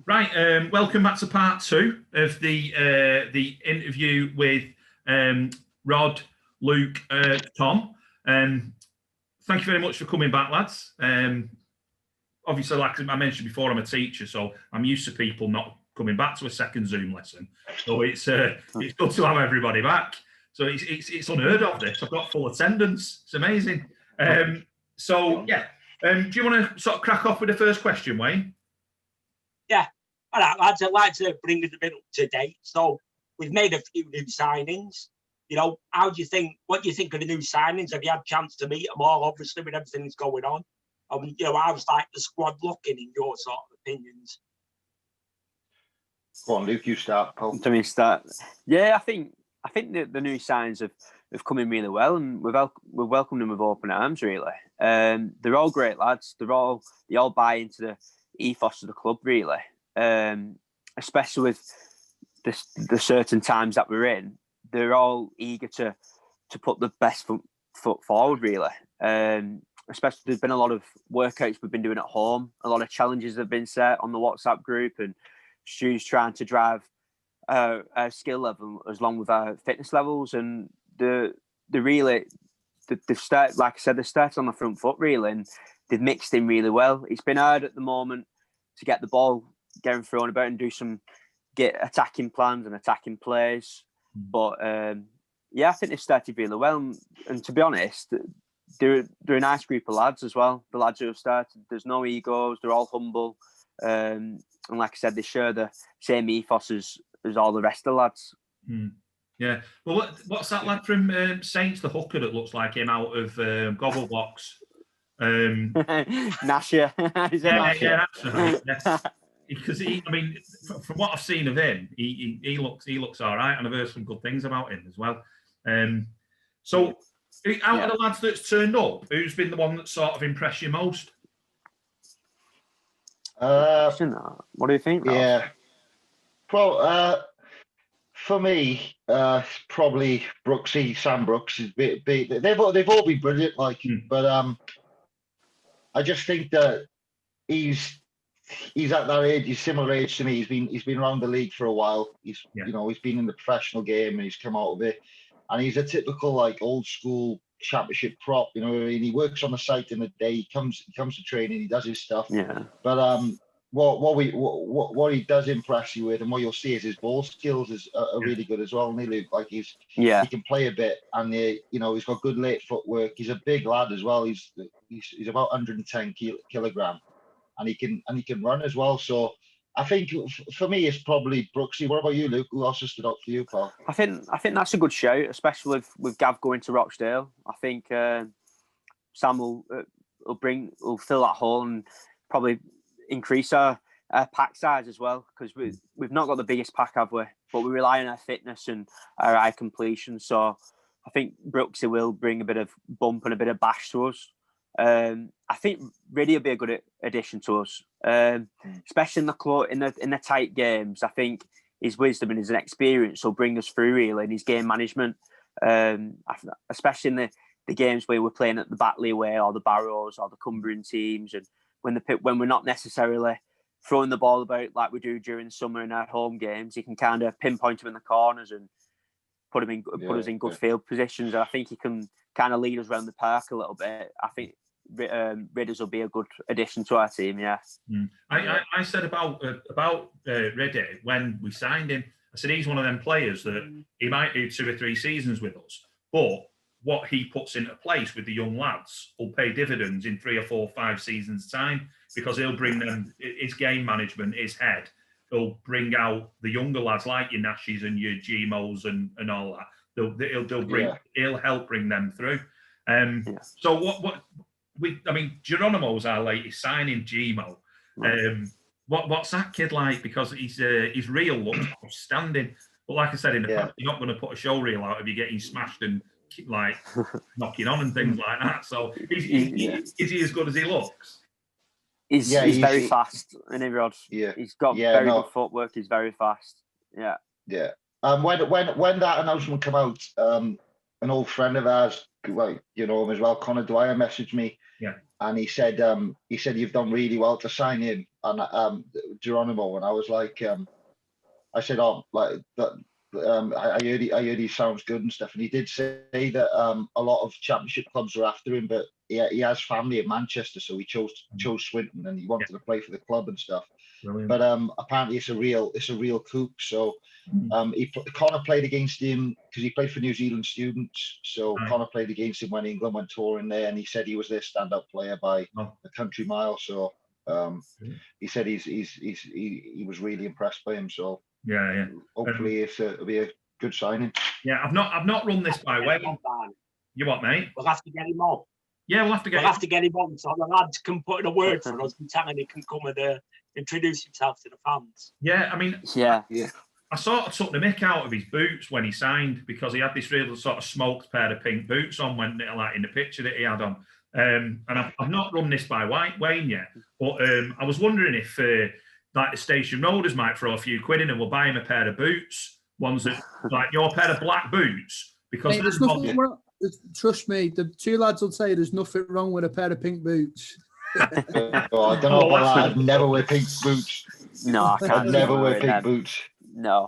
Right, welcome back to part two of the interview with Rod, Luke, Tom. Thank you very much for coming back, lads. Obviously, like I mentioned before, I'm a teacher, so I'm used to people not coming back to a second Zoom lesson. So it's good to have everybody back. So it's unheard of. This I've got full attendance. It's amazing. Do you want to sort of crack off with the first question, Wayne? Yeah. All right, lads, I'd like to bring it a bit up to date. So we've made a few new signings. What do you think of the new signings? Have you had a chance to meet them all, obviously, with everything that's going on? How's like the squad looking in your sort of opinions? Go on, Luke, you start, Paul. To me, start. Yeah, I think the new signs have come in really well, and we've welcomed them with open arms. Really, they're all great lads. They all buy into the ethos of the club, really. Especially with the certain times that we're in, they're all eager to put the best foot forward, really. Especially there's been a lot of workouts we've been doing at home, a lot of challenges have been set on the WhatsApp group, and Stu's trying to drive our skill level as long with our fitness levels, and they've started, like I said, they started on the front foot, really, and they've mixed in really well. It's been hard at the moment to get the ball getting thrown about and get attacking plans and attacking plays. But I think they've started really well. And to be honest, they're a nice group of lads as well. The lads who have started, there's no egos. They're all humble. And like I said, they share the same ethos as all the rest of the lads. Yeah. Well, what's that lad from Saints, the hooker that looks like him out of Gogglebox? Nasher. Yeah, that's right. Yeah. Because from what I've seen of him, he looks all right, and I've heard some good things about him as well. So, out of the lads that's turned up, who's been the one that sort of impressed you most? What do you think? Yeah. Well, for me, probably Brooksy, Sam Brooks is they've all been brilliant, but I just think that he's at that age. He's similar age to me. He's been around the league for a while. He's been in the professional game and he's come out of it. And he's a typical old school championship prop. He works on the site in the day. He comes to training. He does his stuff. Yeah. But what he does impress you with, and what you'll see is his ball skills are really good as well. He can play a bit, and he's got good late footwork. He's a big lad as well. He's about 110 kilogram. And he can run as well. So I think for me it's probably Brooksy. What about you, Luke? Who else has stood up for you, Paul? I think that's a good shout, especially with Gav going to Rochdale. I think Sam will fill that hole and probably increase our pack size as well, because we've not got the biggest pack, have we? But we rely on our fitness and our eye completion. So I think Brooksy will bring a bit of bump and a bit of bash to us. I think Rhodri will be a good addition to us, especially in the tight games. I think his wisdom and his experience will bring us through, really, in his game management, especially in the games where we're playing at the Batley away or the Barrows or the Cumbrian teams, and when we're not necessarily throwing the ball about like we do during the summer in our home games. He can kind of pinpoint them in the corners and put us in good field positions. And I think he can kind of lead us around the park a little bit. I think Ridders will be a good addition to our team. Yeah. I said about Rhodri when we signed him. I said he's one of them players that he might do 2 or 3 seasons with us, but what he puts into place with the young lads will pay dividends in 3 or 4 or 5 seasons time, because he'll bring them his game management, his head. He'll bring out the younger lads like your Nashies and your Gmos and all that. He'll help bring them through. So Geronimo's our latest signing, Gmo. What's that kid like? Because his reel looks outstanding. But like I said in the past, you're not going to put a show reel out if you're getting smashed and knocking on and things like that. So is he as good as he looks? He's very fast, isn't he, Rod? Yeah. He's got very good footwork. He's very fast. Yeah. Yeah. When that announcement came out, an old friend of ours you know him as well. Conor Dwyer messaged me, and he said you've done really well to sign him and Geronimo, and I was like, I said, oh, like that. I heard he sounds good and stuff, and he did say that a lot of championship clubs are after him, but he has family in Manchester, so he chose Swinton, and he wanted to play for the club and stuff. Brilliant. But apparently it's a real coup. So Connor played against him because he played for New Zealand students. So Connor played against him when England went touring there, and he said he was their standout player by a country mile. So he said he was really impressed by him. So hopefully it'll be a good signing. Yeah, I've not run this by Wayne. You what, mate? We'll have to get him on. Yeah, we'll have to get him on so the lads can put in a word for us and tell him he can come and introduce himself to the fans. Yeah, I mean, I sort of took the mick out of his boots when he signed because he had this real sort of smoked pair of pink boots on when, like, in the picture that he had on. And I've not run this by Wayne yet, but I was wondering if like the station roaders might throw a few quid in and we'll buy him a pair of boots, ones that like your pair of black boots, because there's nothing wrong. Trust me, the two lads will say there's nothing wrong with a pair of pink boots. I don't know about that. I'd never wear pink boots. No, I can't. I'd never wear pink boots. No,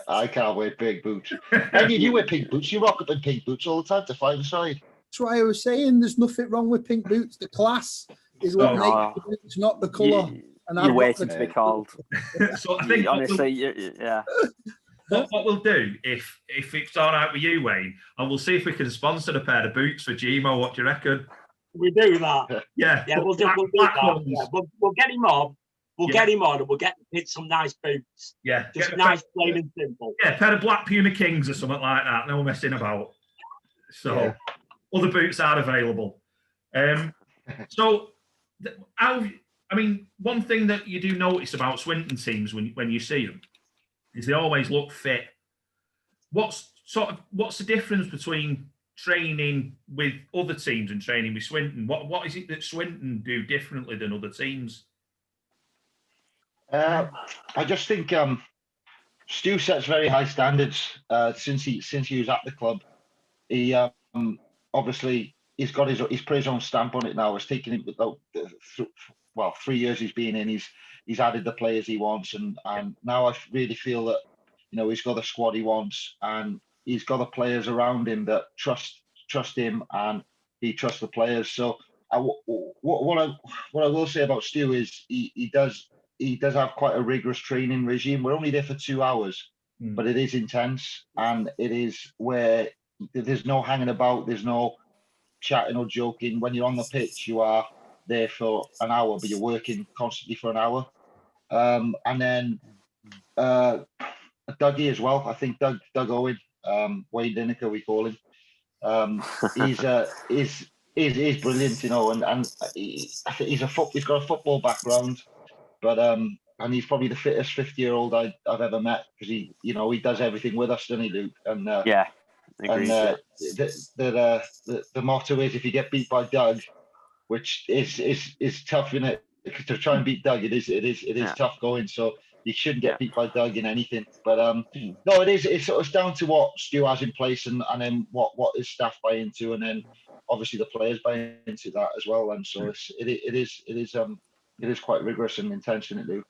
I can't wear big boots. And you wear pink boots. You rock up in pink boots all the time to five-a-side. That's why I was saying there's nothing wrong with pink boots. The class is what makes the boots, not the colour. You're waiting to be called. So I think honestly, what we'll do, if it's all right with you, Wayne, and we'll see if we can sponsor a pair of boots for Gmo. What do you reckon? We do that. Yeah, we'll do that. Yeah, we'll get him on. We'll get him on and we'll get some nice boots. Yeah. Just nice, plain and simple. Yeah, a pair of black Puma Kings or something like that. No messing about. So other boots are available. So, one thing that you do notice about Swinton teams when you see them is they always look fit. What's the difference between training with other teams and training with Swinton? What is it that Swinton do differently than other teams? I just think Stu sets very high standards since he was at the club. He obviously he's put his own stamp on it now. It's taken him about 3 years he's been in. He's added the players he wants, and now I really feel that he's got the squad he wants, and he's got the players around him that trust him, and he trusts the players. So what I will say about Stu is he does have quite a rigorous training regime. We're only there for 2 hours, but it is intense, and it is where there's no hanging about, there's no chatting or joking. When you're on the pitch, you are there for an hour, but you're working constantly for an hour. And then Dougie as well. I think Doug Owen, Wayne Lineker, we call him. He's brilliant, and I think he's got a football background, but and he's probably the fittest 50-year-old I've ever met, because he does everything with us, doesn't he, Luke? And agreed. And the motto is, if you get beat by Doug, which is tough, innit? To try and beat Doug, it is tough going. So you shouldn't get beat by Doug in anything. But no, it's down to what Stu has in place, and then what his staff buy into, and then obviously the players buy into that as well. And so it is quite rigorous and intense, isn't it, Luke?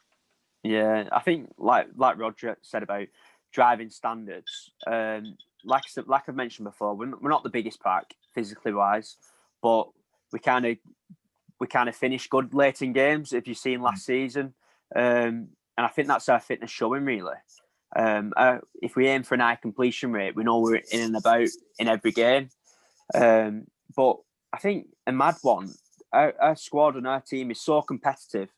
Yeah, I think like Roger said about driving standards. Like I've mentioned before, we're not the biggest pack physically wise, but we kind of finish good late in games. If you've seen last season, and I think that's our fitness showing really. If we aim for an high completion rate, we know we're in and about in every game. But I think a mad one. Our squad and our team is so competitive,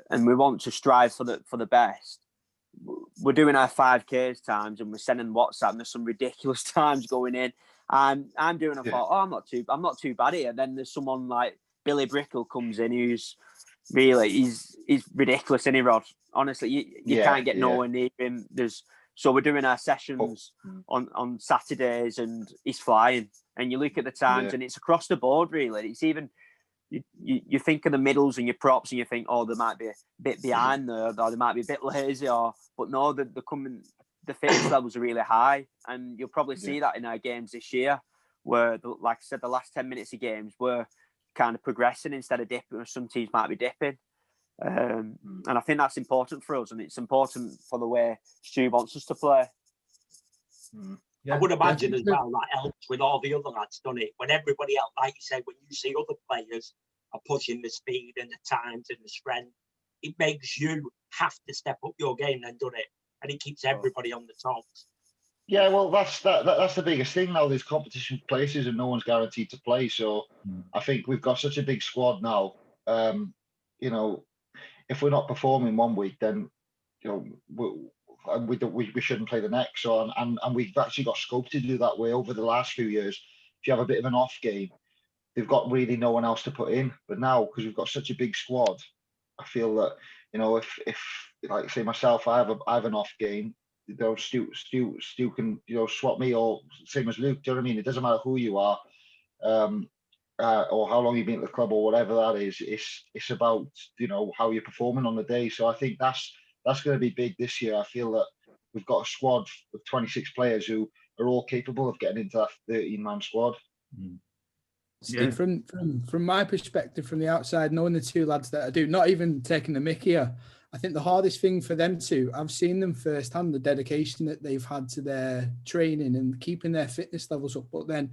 and we want to strive for the best. We're doing our 5Ks times, and we're sending WhatsApp, and there's some ridiculous times going in. I'm doing a thought, I'm not too bad here. Then there's someone like Billy Brickle comes in, who's really he's ridiculous, isn't he, Rod? Honestly, you can't get nowhere near him. So we're doing our sessions on Saturdays, and he's flying. And you look at the times, and it's across the board, really. It's even you think of the middles and your props, and you think, oh, they might be a bit behind there, or they might be a bit lazy, but no, they're coming. The fitness levels are really high, and you'll probably see that in our games this year, where, like I said, the last 10 minutes of games were kind of progressing instead of dipping. Some teams might be dipping. And I think that's important for us, and it's important for the way Stu wants us to play. I would imagine as well that helps with all the other lads, doesn't it? When everybody else, like you said, when you see other players are pushing the speed and the times and the strength, it makes you have to step up your game then, doesn't it? And it keeps everybody on the toes. Yeah, well, that's the biggest thing now. There's competition for places and no one's guaranteed to play. So I think we've got such a big squad now. You know, if we're not performing one week, then we shouldn't play the next. So and we've actually got scope to do that way over the last few years. If you have a bit of an off game, they've got really no one else to put in. But now, because we've got such a big squad, I feel that if like say myself, I have an off game. Stu can swap me, or same as Luke. Do you know what I mean? It doesn't matter who you are, or how long you've been at the club, or whatever that is. It's about how you're performing on the day. So I think that's going to be big this year. I feel that we've got a squad of 26 players who are all capable of getting into that 13-man squad. Steve, from my perspective, from the outside, knowing the two lads that I do, not even taking the mick here, I think the hardest thing for them I've seen them firsthand, the dedication that they've had to their training and keeping their fitness levels up. But then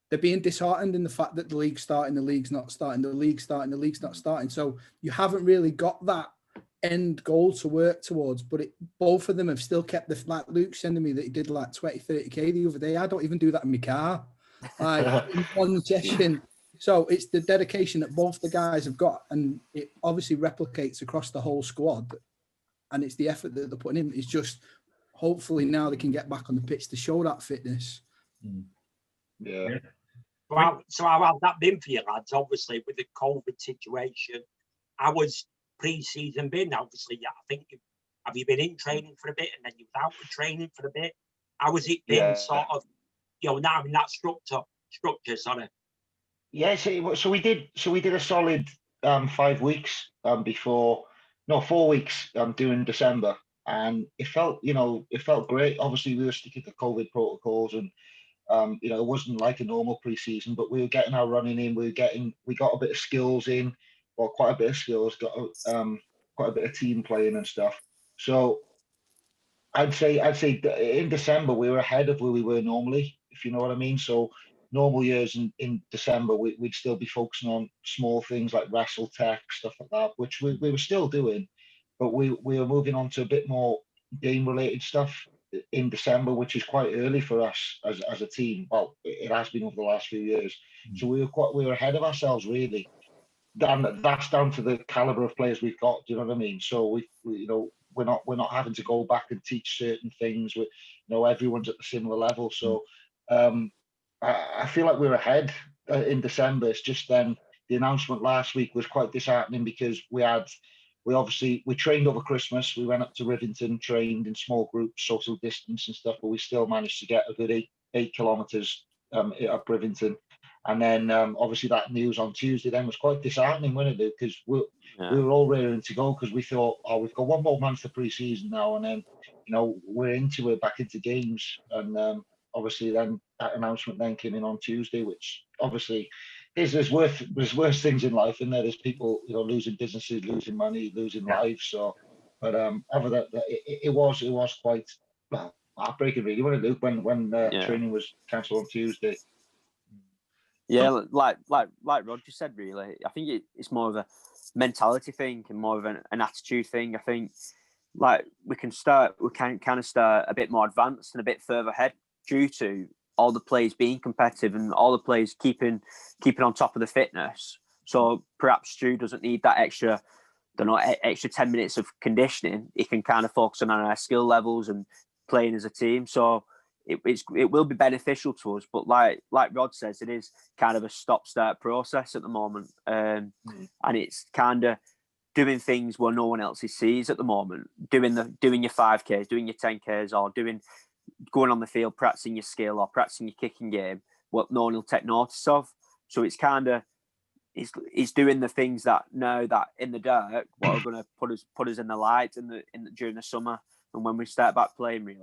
they're being disheartened in the fact that the league's starting, the league's not starting, the league's starting, the league's not starting. So you haven't really got that end goal to work towards, but both of them have still kept like Luke sending me that he did like 20, 30K the other day. I don't even do that in my car. Like in one session. So it's the dedication that both the guys have got, and it obviously replicates across the whole squad. And it's the effort that they're putting in. It's just hopefully now they can get back on the pitch to show that fitness. Yeah. So how has that been for you lads? Obviously, with the COVID situation, how was pre-season been? Obviously, I think have you been in training for a bit and then you was out of training for a bit? How has it been sort of, now in that structure, sorry? Yeah, so we did a solid 5 weeks 4 weeks during December, and it felt great. Obviously, we were sticking to COVID protocols, and it wasn't like a normal pre-season, but we were getting our running in. We got a bit of skills in, or quite a bit of skills. Got quite a bit of team playing and stuff. So I'd say in December we were ahead of where we were normally, if you know what I mean. So normal years in December, we'd still be focusing on small things like wrestle tech, stuff like that, which we were still doing, but we were moving on to a bit more game related stuff in December, which is quite early for us as a team. Well, it has been over the last few years. So we were ahead of ourselves really. And that's down to the caliber of players we've got. Do you know what I mean? So we're not having to go back and teach certain things. Everyone's at the similar level. So I feel like we're ahead in December. It's just then the announcement last week was quite disheartening because we trained over Christmas. We went up to Rivington, trained in small groups, social distance and stuff, but we still managed to get a good 8 kilometres up Rivington. And then obviously that news on Tuesday then was quite disheartening, wasn't it? Because we were all ready to go because we thought, we've got one more month of pre-season now, and then we're into it, back into games. And obviously then that announcement then came in on Tuesday, which obviously there's worse things in life, and there's people losing businesses, losing money, losing lives. So, but other than that, it was quite heartbreaking really, wasn't it, Luke, when training was cancelled on Tuesday. Yeah, like Rod just said, really. I think it's more of a mentality thing and more of an attitude thing. I think we can kind of start a bit more advanced and a bit further ahead due to all the players being competitive and all the players keeping on top of the fitness. So perhaps Stu doesn't need that extra 10 minutes of conditioning. He can kind of focus on our skill levels and playing as a team. So it will be beneficial to us, but like Rod says, it is kind of a stop-start process at the moment, and it's kind of doing things where no one else sees at the moment. Doing your 5Ks, doing your 10Ks, or going on the field, practicing your skill or practicing your kicking game, what no one will take notice of. So it's kind of it's doing the things that now that in the dark, what are going to put us in the light during the summer and when we start back playing, really.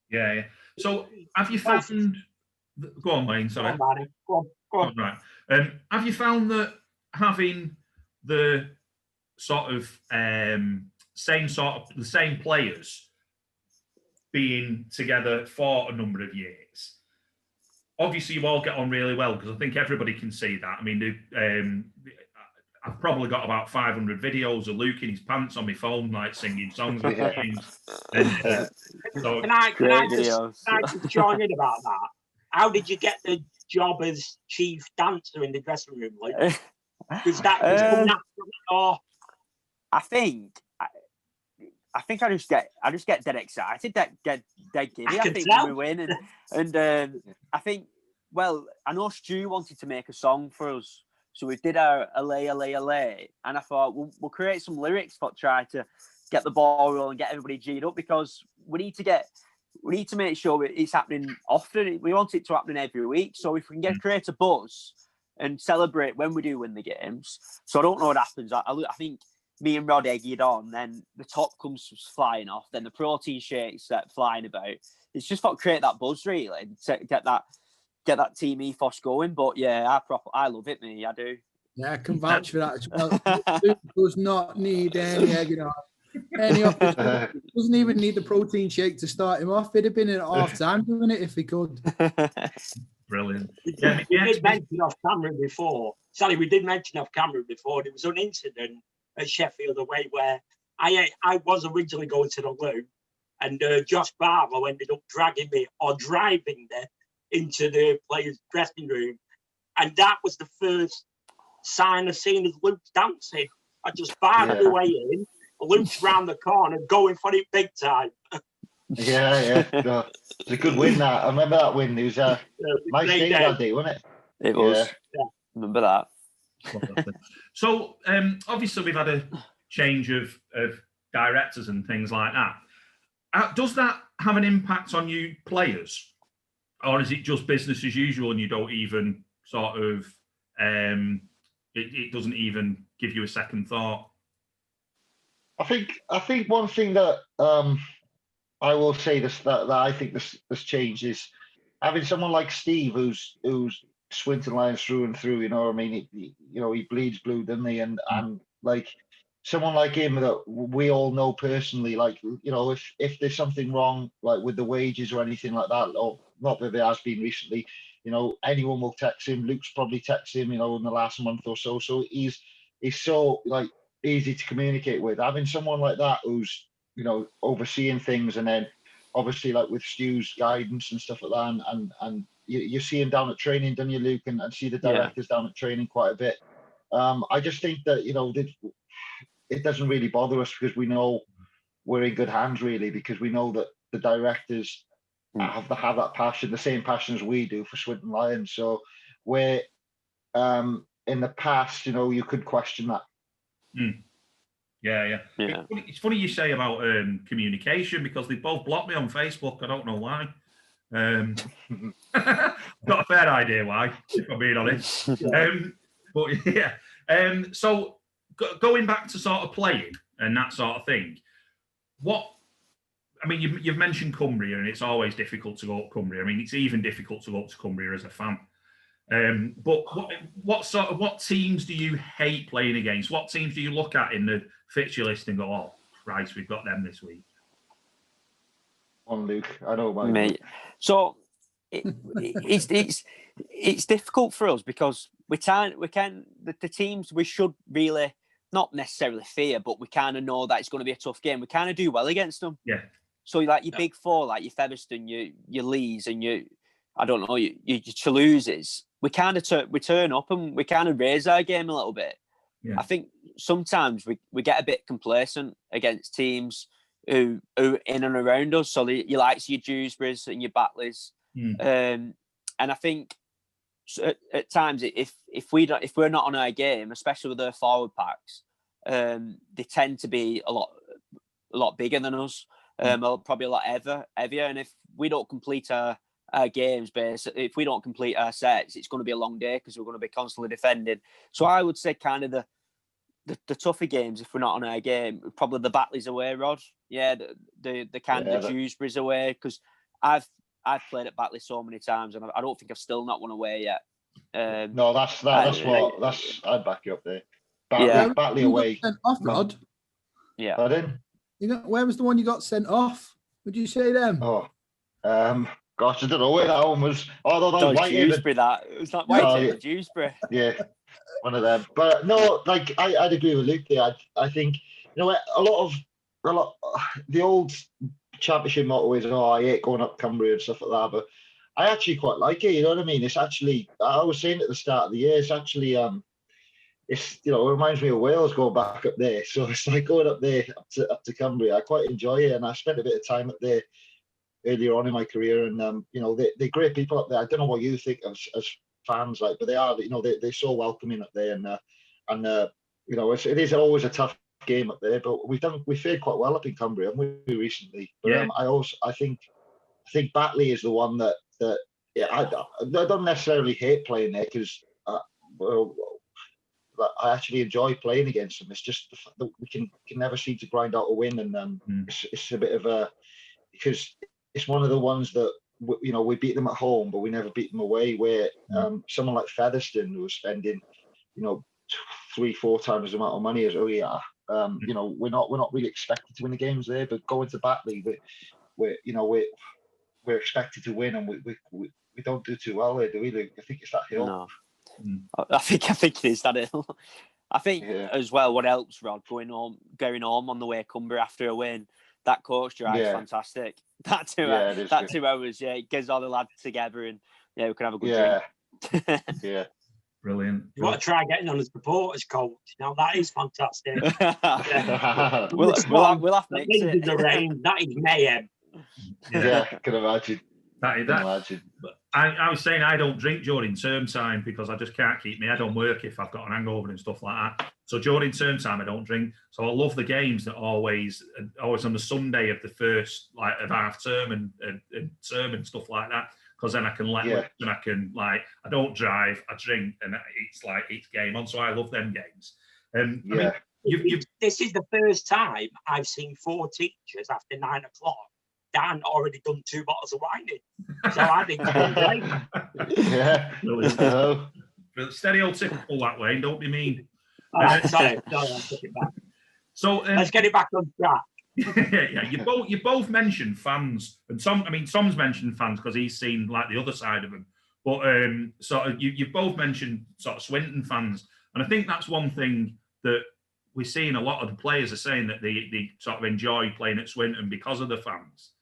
Yeah. So have you found Go on, Wayne. Sorry. Go on, Barney. Go on. Right. Have you found that having the sort of the same players being together for a number of years, obviously you all get on really well, because I think everybody can see that. I mean, I've probably got about 500 videos of Luke in his pants on my phone, like singing songs with James. So, Can I just join in about that? How did you get the job as chief dancer in the dressing room? Like, was that natural, or? I think I just get dead excited, dead giddy. I think when we win, and I think, well, I know Stu wanted to make a song for us, so we did our LA, and I thought we'll create some lyrics for try to get the ball rolling and get everybody G'd up, because we need to make sure it's happening often. We want it to happen every week, so if we can create a buzz and celebrate when we do win the games. So I don't know what happens. I think me and Rod egg it on, then the top comes flying off, then the protein shakes start flying about. It's just got to create that buzz, really, to get that team ethos going. But yeah, I love it, me. I do. Yeah, I can vouch for that as well. Luke does not need any egging on. Doesn't even need the protein shake to start him off. He'd have been in at half time doing it if he could. Brilliant. We did mention off camera before. Sally, we did mention off camera before. There was an incident at Sheffield away where I was originally going to the loo, and Josh Barlow ended up dragging me or driving me into the players' dressing room, and that was the first sign of seeing as Luke's dancing. I just barged the way in. Luke's round the corner, going for it big time. Yeah. No, it's a good win, that. I remember that win. It was a nice day that day, wasn't it? It was. Yeah. Remember that. So, obviously, we've had a change of directors and things like that. Does that have an impact on you players? Or is it just business as usual and you don't even sort of, it doesn't even give you a second thought? I think one thing that I will say that I think this change is having someone like Steve, who's Swinton Lions through and through. You know what I mean? He bleeds blue, doesn't he? And like someone like him that we all know personally, like, if there's something wrong, like with the wages or anything like that, or not that there has been recently, anyone will text him. Luke's probably texted him, in the last month or so. So he's so like easy to communicate with. Having someone like that who's overseeing things, and then obviously like with Stu's guidance and stuff like that, and you see him down at training, don't you, Luke, and see the directors down at training quite a bit. I just think that it doesn't really bother us, because we know we're in good hands, really, because we know that the directors have that passion, the same passion as we do for Swinton Lions. So where in the past, you could question that. Yeah. It's funny you say about communication, because they both blocked me on Facebook. I don't know why. Got a fair idea why, if I'm being honest. But yeah. So going back to sort of playing and that sort of thing, you've mentioned Cumbria, and it's always difficult to go up Cumbria. I mean, it's even difficult to go up to Cumbria as a fan. But what teams do you hate playing against? What teams do you look at in the fixture list and go, "Oh Christ, we've got them this week"? On Luke, I know about mate. So it's difficult for us, because we can the teams we should really not necessarily fear, but we kind of know that it's going to be a tough game. We kind of do well against them. Yeah. So like your big four, like your Featherstone, your Lees, and your Toulouses, we kind of we turn up and we kind of raise our game a little bit. Yeah. I think sometimes we get a bit complacent against teams who in and around us. So you like your Dewsburys and your Batleys, and I think at times if we're not on our game, especially with their forward packs, they tend to be a lot bigger than us, probably a lot heavier. And if we don't complete our games, basically, if we don't complete our sets, it's going to be a long day, because we're going to be constantly defending. So I would say kind of the tougher games, if we're not on our game, probably the Batleys away, Rod. Yeah, the kind of the Dewsburys away, because I've I've played at Batley so many times, and I don't think I've still not won away yet. No, that's I'd back you up there. Batley You away. got sent off, Rod. Yeah. Pardon? Where was the one you got sent off? Would you say them? Oh, gosh, I don't know where that one was. Oh, that was Dewsbury. It was not Whitehaven, Dewsbury. Yeah, one of them. But no, like I'd agree with Luke there. I think a lot the old championship motto is, I hate going up Cumbria and stuff like that, but I actually quite like it. You know what I mean? It's actually, I was saying at the start of the year, it's actually it's it reminds me of Wales going back up there. So it's like going up there up to Cumbria. I quite enjoy it, and I spent a bit of time up there earlier on in my career, and they're great people up there. I don't know what you think as fans, like, but they are, they're so welcoming up there, and it is always a tough game up there, but we fared quite well up in Cumbria, haven't we, recently? But I think Batley is the one that I don't necessarily hate playing there, because I actually enjoy playing against them. It's just the fact that we can never seem to grind out a win, and it's a bit of a, because it's one of the ones that we beat them at home, but we never beat them away. Where someone like Featherstone, who was spending 3-4 times the amount of money as we are, we're not really expected to win the games there. But going to Batley, we're expected to win, and we don't do too well there, do we, Luke? I think it's that hill. No. I think it is that hill. I think as well, what helps, Rod, going home on the way Cumbria after a win, that coach drive is fantastic. That 2 hours, it gets all the lads together, and we can have a good drink. Yeah. Brilliant. You want to try getting on as supporters coach. Now that is fantastic. We'll have to mix it. The rain, that is mayhem. Yeah, I can imagine. I was saying I don't drink during term time because I just can't keep my head on work if I've got an hangover and stuff like that. So during term time, I don't drink. So I love the games that always on the Sunday of the first of half term and term and stuff like that. Because then I can and I can I don't drive, I drink, and it's game on. So I love them games. I mean, this is the first time I've seen 4 teachers after 9 o'clock. Dan already done 2 bottles of wine in. So I think it's great. Stereotypical that way, don't be mean. Sorry, I'll take it back. So let's get it back on track. You both mentioned fans, and Tom's mentioned fans because he's seen the other side of them. But you both mentioned sort of Swinton fans, and I think that's one thing that we're seeing. A lot of the players are saying that they sort of enjoy playing at Swinton because of the fans.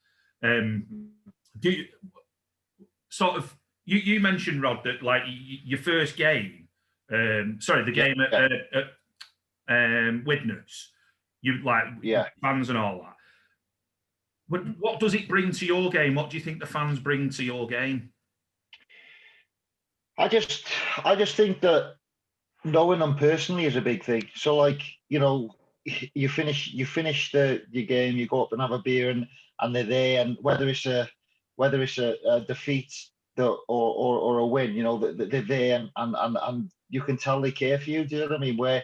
Do you you mentioned, Rod, that your first game, the game at Widnes, you fans and all that. What does it bring to your game? What do you think the fans bring to your game? I just think that knowing them personally is a big thing. So you finish your game, you go up and have a beer, and they're there, and whether it's a defeat or a win, they're there, and you can tell they care for you. Do you know what I mean? Where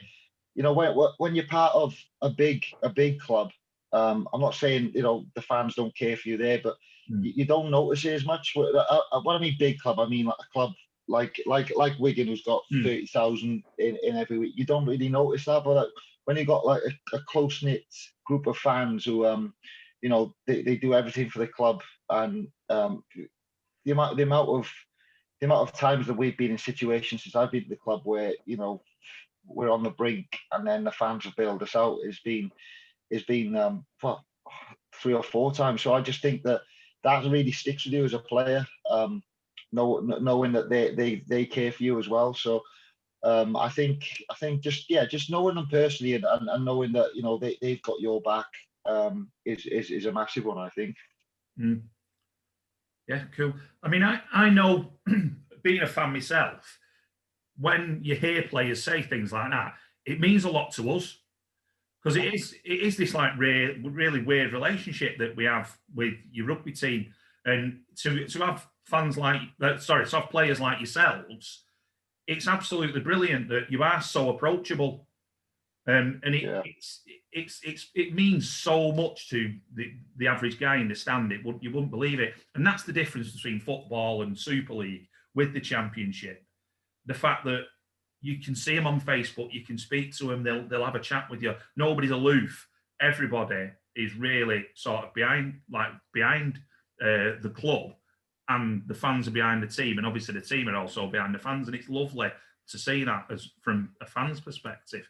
when you're part of a big club, I'm not saying the fans don't care for you there, but you don't notice it as much. When I mean big club, I mean a club like Wigan, who's got 30,000 in every week. You don't really notice that, but when you got a close knit group of fans who they do everything for the club, and the amount of times that we've been in situations since I've been to the club where we're on the brink, and then the fans have bailed us out has been 3 or 4 times. So I just think that really sticks with you as a player, knowing that they care for you as well. So I think just knowing them personally and knowing that they've got your back is a massive one, I think. Yeah, cool. I mean, I know, being a fan myself, when you hear players say things like that, it means a lot to us, because it is this really weird relationship that we have with your rugby team, and to have fans to have players like yourselves, it's absolutely brilliant that you are so approachable. And it means so much to the average guy in the stand. You wouldn't believe it. And that's the difference between football and Super League with the Championship. The fact that you can see them on Facebook, you can speak to them, they'll have a chat with you. Nobody's aloof. Everybody is really sort of behind the club, and the fans are behind the team, and obviously the team are also behind the fans, and it's lovely to see that as from a fan's perspective.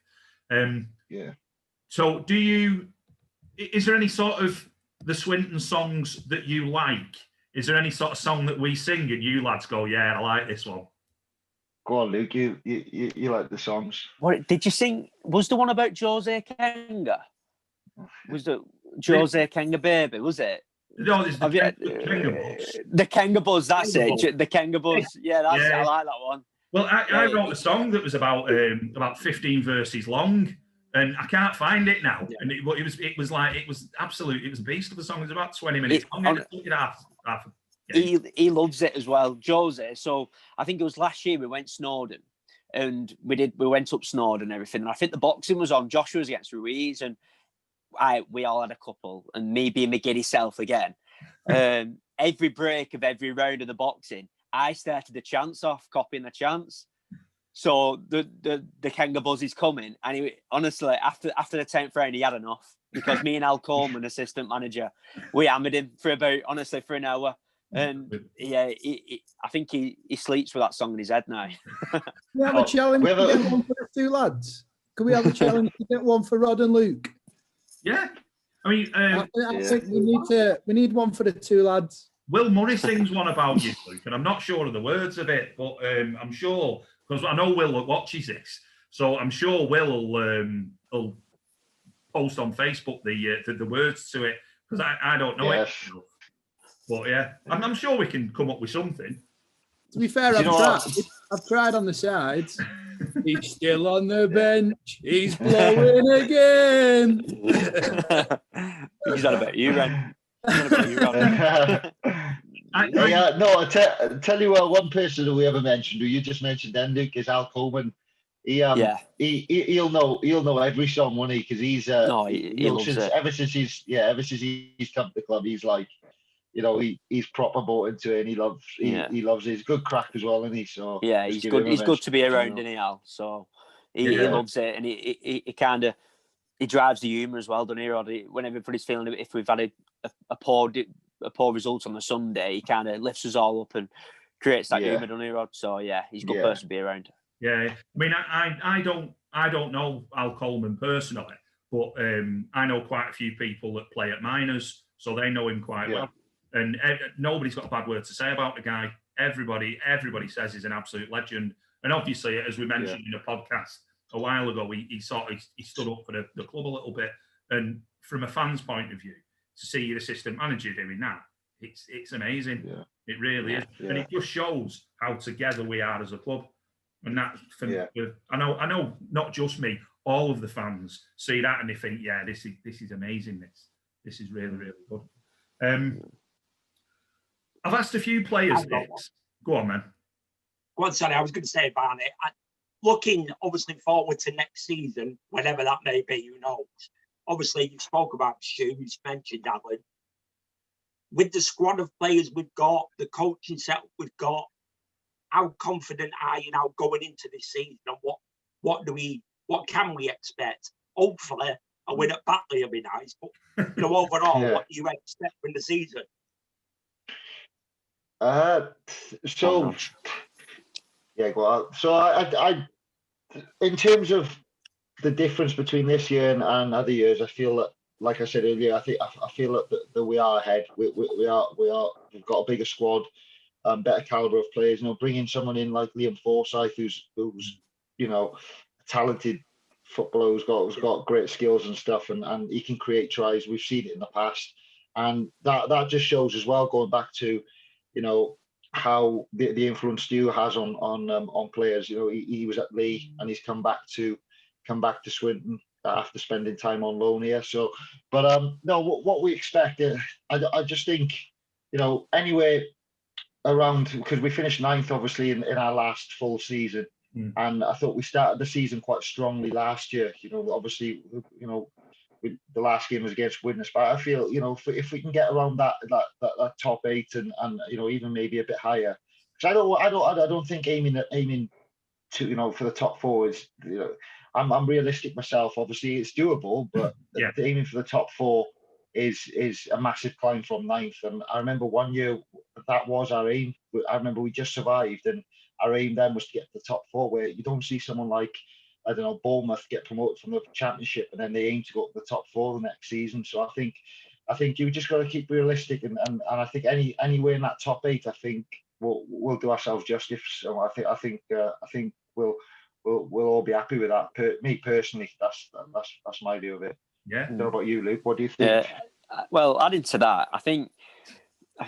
So is there any sort of the Swinton songs that you like? Is there any sort of song that we sing and you lads go, yeah, I like this one? Go on, Luke. You like the songs? What did you sing? Was the one about Jose Kenga? Was the Jose Kenga baby? Was it? No, it's the Kenga Buzz. The Kenga Buzz. That's Kenga it. The Kenga Buzz. Yeah, that's it. I like that one. Well, I wrote a song that was about 15 verses long, and I can't find it now. Yeah. And it was a beast of a song. It was about 20 minutes long. He loves it as well, Jose. So I think it was last year we went Snowdon, and we went up Snowdon and everything. And I think the boxing was on. Joshua was against Ruiz, and we all had a couple, and me being my giddy self again. Every break of every round of the boxing, I started the chants off, copying the chants. So the Kenga Buzz is coming, and he honestly after the 10th round he had enough, because me and Al Coleman, assistant manager, we hammered him for an hour. And yeah, I think he sleeps with that song in his head now. We have a challenge to get one for the two lads. Can we have a challenge to get one for Rod and Luke? Yeah, I mean, I think we need one for the two lads. Will Murray sings one about you, Luke, and I'm not sure of the words of it, but I'm sure, because I know Will watches this, so I'm sure Will will post on Facebook the words to it, because I don't know it. But yeah, I'm sure we can come up with something. To be fair, I've tried on the sides. He's still on the bench. He's blowing again. He's on about you, Ren. I tell you what, one person who we ever mentioned, who you just mentioned then, Luke, is Al Coleman. He'll know every song, won't he? Because he's ever since he's come to the club, he's like, he's proper bought into it, and he loves it. He's good crack as well, isn't he? So yeah, he's good. He's good to be around, isn't he, Al? So he loves it, and he kind of drives the humour as well, doesn't he, Rod? When everybody's feeling, if we've had a poor result on the Sunday, he kind of lifts us all up and creates that humour, doesn't he, Rod? So yeah, he's a good person to be around. Yeah, I mean, I don't know Al Coleman personally, but I know quite a few people that play at Miners, so they know him quite well. And nobody's got a bad word to say about the guy. Everybody says he's an absolute legend. And obviously, as we mentioned in a podcast a while ago, he stood up for the club a little bit. And from a fan's point of view, to see your assistant manager doing that, it's amazing. Yeah. It really is. Yeah. And it just shows how together we are as a club. And that, I know, not just me, all of the fans see that and they think, yeah, this is amazing. This is really, really good. I've asked a few players this. Go on, man. Go on, sorry, I was going to say, Barney, looking obviously forward to next season, whenever that may be, who knows. Obviously, you spoke about Stu, you mentioned Alan. With the squad of players we've got, the coaching setup we've got, how confident are you now going into this season, and what can we expect? Hopefully, a win at Batley will be nice, but overall, what do you expect from the season? So I in terms of the difference between this year and other years, I feel that, like I said earlier, I feel that we are ahead. We've got a bigger squad, better caliber of players. Bringing someone in like Liam Forsyth, who's a talented footballer, who's got great skills and stuff, and he can create tries. We've seen it in the past, and that just shows as well, going back to how the influence Stu has on players. He was at Lee and he's come back to Swinton after spending time on loan here. So, but what we expect, I just think, anyway, around, because we finished 9th obviously in our last full season. And I thought we started the season quite strongly last year. Obviously, with the last game was against Widnes, but I feel, if we can get around that top 8 and even maybe a bit higher, because I don't think aiming to for the top 4 is, I'm realistic myself. Obviously, it's doable, but aiming for the top 4 is a massive climb from 9th. And I remember one year that was our aim. I remember we just survived, and our aim then was to get to the top 4, where you don't see someone like, I don't know, Bournemouth get promoted from the Championship and then they aim to go to the top 4 the next season. So I think you just got to keep realistic, and I think anywhere in that top 8, I think we'll do ourselves justice. So I think we'll all be happy with that. Me personally, that's my view of it. Yeah. I don't know about you, Luke. What do you think? Well, adding to that, I think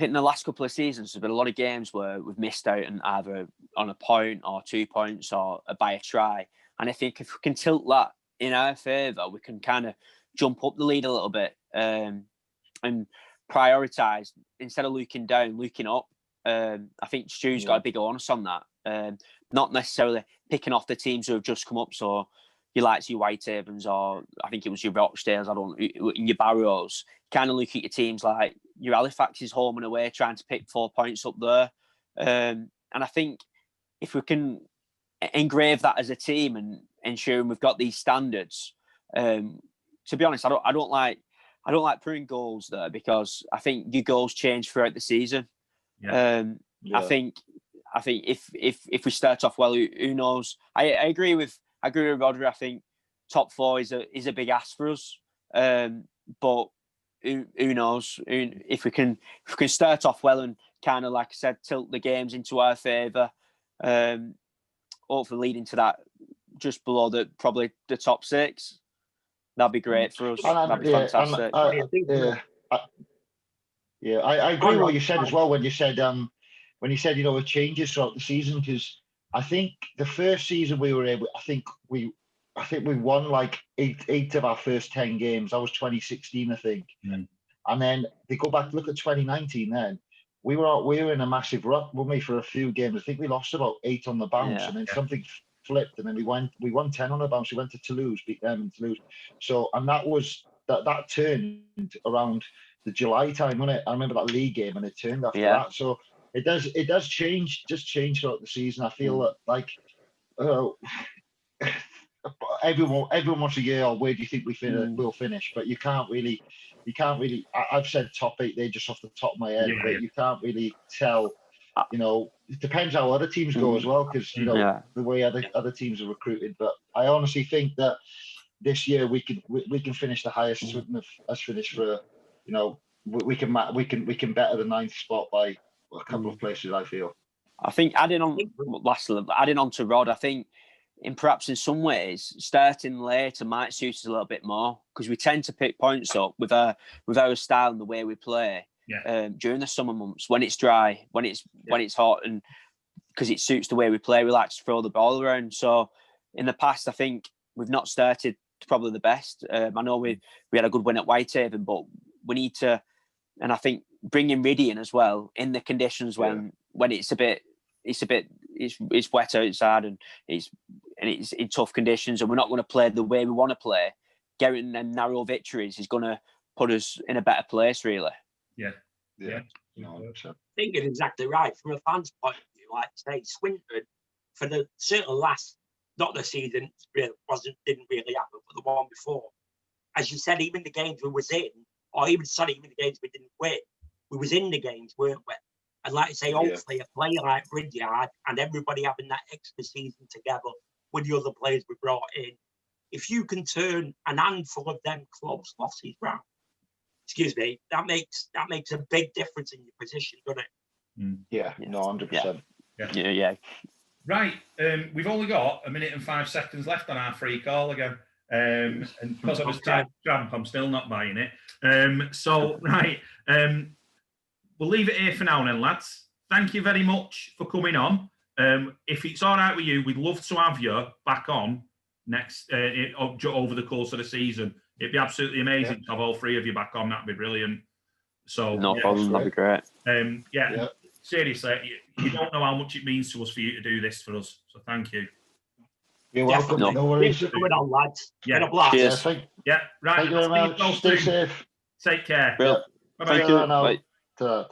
in the last couple of seasons, there's been a lot of games where we've missed out on either on a point or 2 points or by a try. And I think if we can tilt that in our favour, we can kind of jump up the lead a little bit and prioritise, instead of looking down, looking up. I think Stu's got a big onus on that. Not necessarily picking off the teams who have just come up. So you like your Whitehavens, or I think it was your Rochdales, your Barrows. Kind of look at your teams like your Halifax's home and away, trying to pick 4 points up there. And I think if we can engrave that as a team and ensuring we've got these standards, to be honest, I don't like putting goals there, because I think your goals change throughout the season. I think if we start off well, who knows? I agree with Rhodri. I think top 4 is a big ask for us, but who knows? If we can start off well and kind of, like I said, tilt the games into our favour, hopefully leading to that just below probably the top 6. That'd be great for us. That'd be fantastic. I agree with what you said as well when you said it changes throughout the season, because I think the first season we were able, I think we won like eight of our first 10 games. That was 2016, I think. And then they go back, look at 2019. Then we were in a massive rut, weren't we, for a few games? I think we lost about 8 on the bounce, and then something flipped, and then we won 10 on the bounce. We went to Toulouse, beat them in Toulouse. So, and that turned around the July time, wasn't it? I remember that league game, and it turned after that. So it does change throughout the season. I feel that, like, everyone wants to hear, where do you think we'll finish? But you can't really. I've said top 8 there just off the top of my head, but you can't really tell. It depends how other teams go as well, because the way other teams are recruited. But I honestly think that this year we can finish the highest. Swindon has finished for, we can better the 9th spot by a couple of places, I feel. I think adding on to Rod, I think perhaps in some ways starting later might suit us a little bit more, because we tend to pick points up with our style and the way we play during the summer months, when it's dry, when it's hot, and because it suits the way we play, we like to throw the ball around. So in the past, I think we've not started probably the best. I know we had a good win at Whitehaven, but we need to, and I think bringing Rhodri in as well in the conditions when it's wet outside and it's in tough conditions, and we're not going to play the way we want to play. Getting them narrow victories is going to put us in a better place, really. Yeah. I think it's exactly right. From a fan's point of view, like say, Swindon, for the certainly last, not the season, didn't really happen, but the one before, as you said, even the games we was in, or even the games we didn't win, we was in the games, weren't we? And like I say, hopefully a player like Bridgeyard and everybody having that extra season together with the other players we brought in, if you can turn an handful of them close losses round, that makes a big difference in your position, doesn't it? Yeah, no, 100%. Yeah. Right, we've only got 1 minute and 5 seconds left on our free call again. And because I was tight tramp, I'm still not buying it. We'll leave it here for now then, lads. Thank you very much for coming on. If it's all right with you, we'd love to have you back on next over the course of the season. It'd be absolutely amazing to have all 3 of you back on. That'd be brilliant. So no problem, that'd be great. Seriously, you don't know how much it means to us for you to do this for us. So thank you. You're welcome. Definitely. No worries. Thanks for coming on, lads. Yeah. Been a blast. Cheers. Yeah, right. Thank you very I'll see much. all Stay soon. safe. Take care. Well, Bye-bye. thank you. Ta-ra now. Bye. Ta-ra.